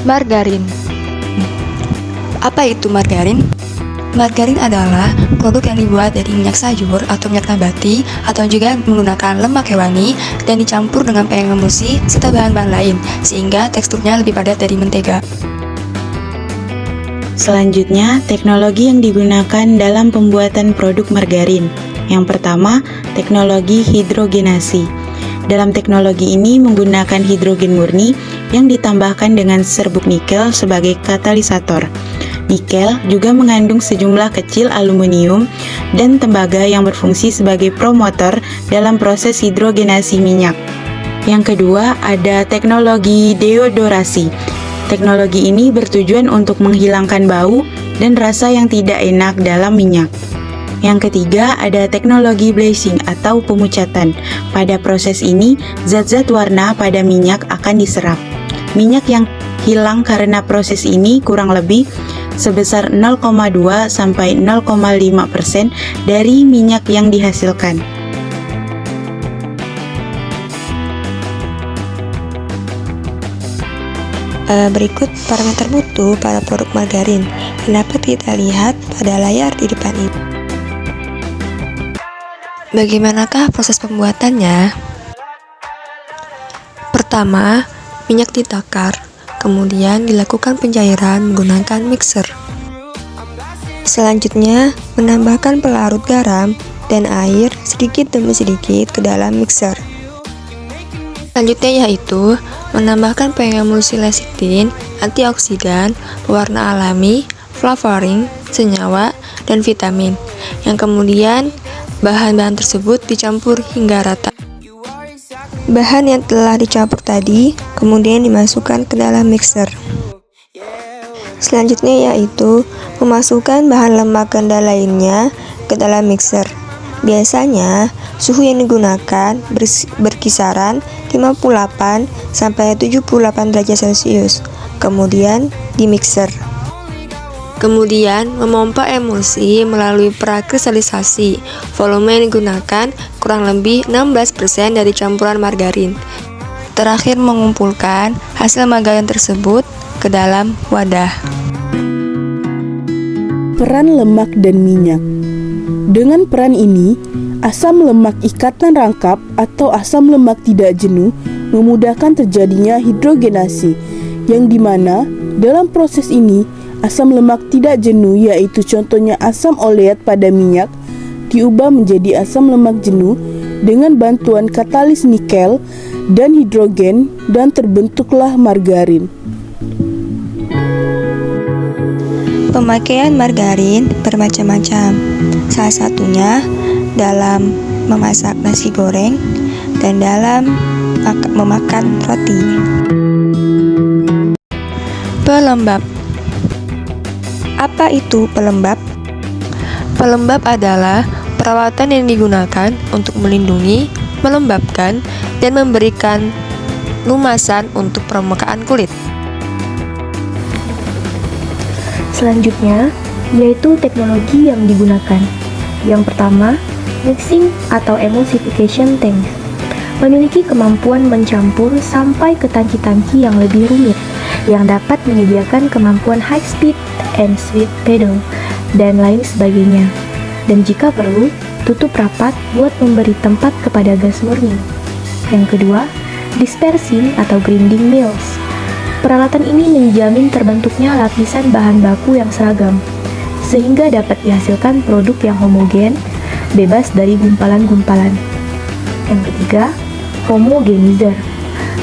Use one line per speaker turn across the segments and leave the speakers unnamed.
Margarin. Apa itu margarin? Margarin adalah produk yang dibuat dari minyak sayur atau minyak nabati atau juga menggunakan lemak hewani dan dicampur dengan pengemulsi serta bahan-bahan lain sehingga teksturnya lebih padat dari mentega.
Selanjutnya, teknologi yang digunakan dalam pembuatan produk margarin. Yang pertama, teknologi hidrogenasi. Dalam teknologi ini menggunakan hidrogen murni yang ditambahkan dengan serbuk nikel sebagai katalisator. Nikel juga mengandung sejumlah kecil aluminium dan tembaga yang berfungsi sebagai promotor dalam proses hidrogenasi minyak. Yang kedua, ada teknologi deodorasi. Teknologi ini bertujuan untuk menghilangkan bau dan rasa yang tidak enak dalam minyak. Yang ketiga, ada teknologi bleaching atau pemucatan. Pada proses ini, zat-zat warna pada minyak akan diserap. Minyak yang hilang karena proses ini kurang lebih sebesar 0,2 sampai 0,5% dari minyak yang dihasilkan.
Berikut parameter mutu pada produk margarin yang dapat kita lihat pada layar di depan ini. Bagaimanakah proses pembuatannya? Pertama, minyak ditakar, kemudian dilakukan pencairan menggunakan mixer. Selanjutnya, menambahkan pelarut garam dan air sedikit demi sedikit ke dalam mixer. Selanjutnya yaitu menambahkan pengemulsi lecitin, antioksidan, pewarna alami, flavoring, senyawa, dan vitamin, yang kemudian bahan-bahan tersebut dicampur hingga rata. Bahan yang telah dicampur tadi kemudian dimasukkan ke dalam mixer. Selanjutnya yaitu memasukkan bahan lemak ganda lainnya ke dalam mixer. Biasanya suhu yang digunakan berkisaran 58 sampai 78 derajat Celcius. Kemudian di mixer. Kemudian memompa emulsi melalui prakristalisasi. Volume yang digunakan kurang lebih 16% dari campuran margarin. Terakhir mengumpulkan hasil margarin tersebut ke dalam wadah.
Peran lemak dan minyak. Dengan peran ini, asam lemak ikatan rangkap atau asam lemak tidak jenuh memudahkan terjadinya hidrogenasi, yang dimana dalam proses ini asam lemak tidak jenuh, yaitu contohnya asam oleat pada minyak, diubah menjadi asam lemak jenuh dengan bantuan katalis nikel dan hidrogen dan terbentuklah margarin.
Pemakaian margarin bermacam-macam. Salah satunya dalam memasak nasi goreng dan dalam memakan roti. Pelembab. Apa itu pelembab? Pelembab adalah perawatan yang digunakan untuk melindungi, melembabkan, dan memberikan lumasan untuk permukaan kulit.
Selanjutnya, yaitu teknologi yang digunakan. Yang pertama, mixing atau emulsification tank. Memiliki kemampuan mencampur sampai ke tangki-tangki yang lebih rumit, yang dapat menyediakan kemampuan high speed and sweep pedal, dan lain sebagainya. Dan jika perlu, tutup rapat buat memberi tempat kepada gas murni. Yang kedua, dispersing atau grinding mills. Peralatan ini menjamin terbentuknya lapisan bahan baku yang seragam, sehingga dapat dihasilkan produk yang homogen, bebas dari gumpalan-gumpalan. Yang ketiga, homogenizer.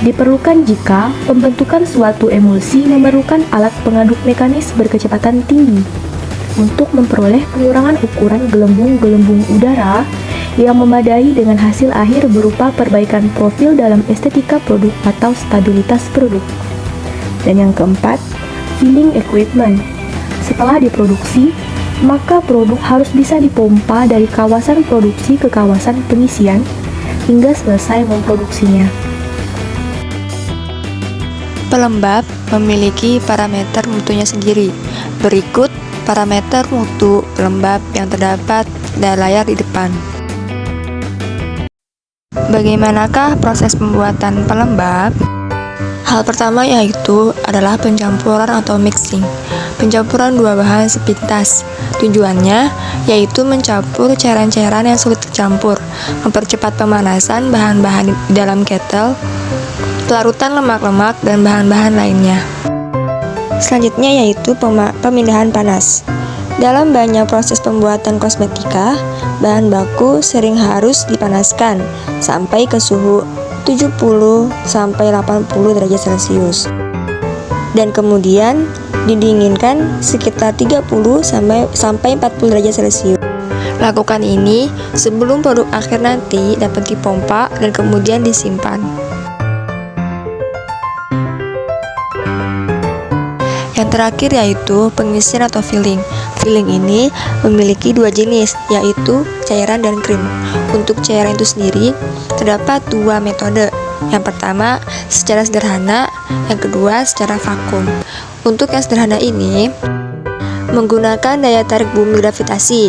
Diperlukan jika pembentukan suatu emulsi memerlukan alat pengaduk mekanis berkecepatan tinggi untuk memperoleh pengurangan ukuran gelembung-gelembung udara yang memadai dengan hasil akhir berupa perbaikan profil dalam estetika produk atau stabilitas produk. Dan yang keempat, filling equipment. Setelah diproduksi, maka produk harus bisa dipompa dari kawasan produksi ke kawasan pengisian hingga selesai memproduksinya.
Pelembab memiliki parameter mutunya sendiri. Berikut parameter mutu pelembab yang terdapat pada layar di depan. Bagaimanakah proses pembuatan pelembab? Hal pertama yaitu adalah pencampuran atau mixing. Pencampuran dua bahan sepintas. Tujuannya yaitu mencampur cairan-cairan yang sulit tercampur, mempercepat pemanasan bahan-bahan di dalam kettle, pelarutan lemak-lemak, dan bahan-bahan lainnya. Selanjutnya yaitu pemindahan panas. Dalam banyak proses pembuatan kosmetika, bahan baku sering harus dipanaskan sampai ke suhu 70 sampai 80 derajat Celcius. Dan kemudian didinginkan sekitar 30 sampai 40 derajat Celcius. Lakukan ini sebelum produk akhir nanti dapat dipompa dan kemudian disimpan. Yang terakhir yaitu pengisian atau filling. Filling ini memiliki dua jenis, yaitu cairan dan krim. Untuk cairan itu sendiri, terdapat dua metode. Yang pertama, secara sederhana, yang kedua, secara vakum. Untuk yang sederhana ini, menggunakan daya tarik bumi gravitasi.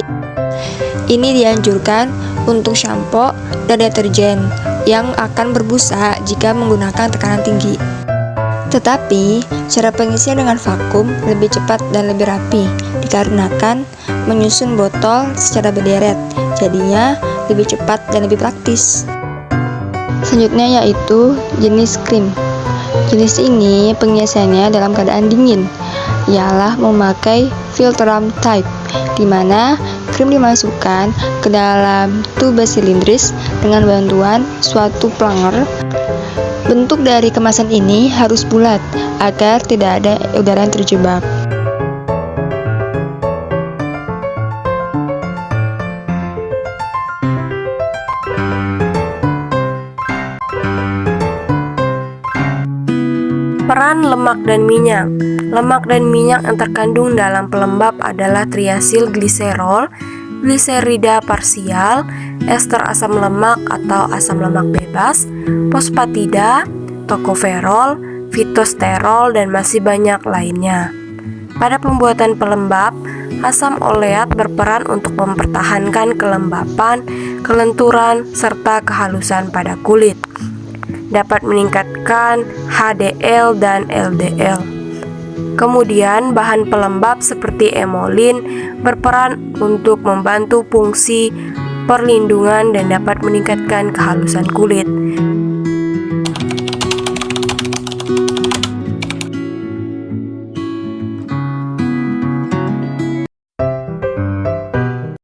Ini dianjurkan untuk shampoo dan deterjen yang akan berbusa jika menggunakan tekanan tinggi. Tetapi, cara pengisian dengan vakum lebih cepat dan lebih rapi, dikarenakan menyusun botol secara berderet, jadinya lebih cepat dan lebih praktis. Selanjutnya yaitu jenis krim. Jenis ini pengisiannya dalam keadaan dingin, ialah memakai Filtrum type, di mana krim dimasukkan ke dalam tube silindris dengan bantuan suatu plunger. Bentuk dari kemasan ini harus bulat agar tidak ada udara yang terjebak.
Peran lemak dan minyak. Lemak dan minyak yang terkandung dalam pelembab adalah triasil gliserol, gliserida parsial, ester asam lemak atau asam lemak bebas, fosfatida, tokoferol, fitosterol, dan masih banyak lainnya. Pada pembuatan pelembab, asam oleat berperan untuk mempertahankan kelembapan, kelenturan, serta kehalusan pada kulit. Dapat meningkatkan HDL dan LDL. Kemudian bahan pelembab seperti emolin berperan untuk membantu fungsi perlindungan dan dapat meningkatkan kehalusan kulit.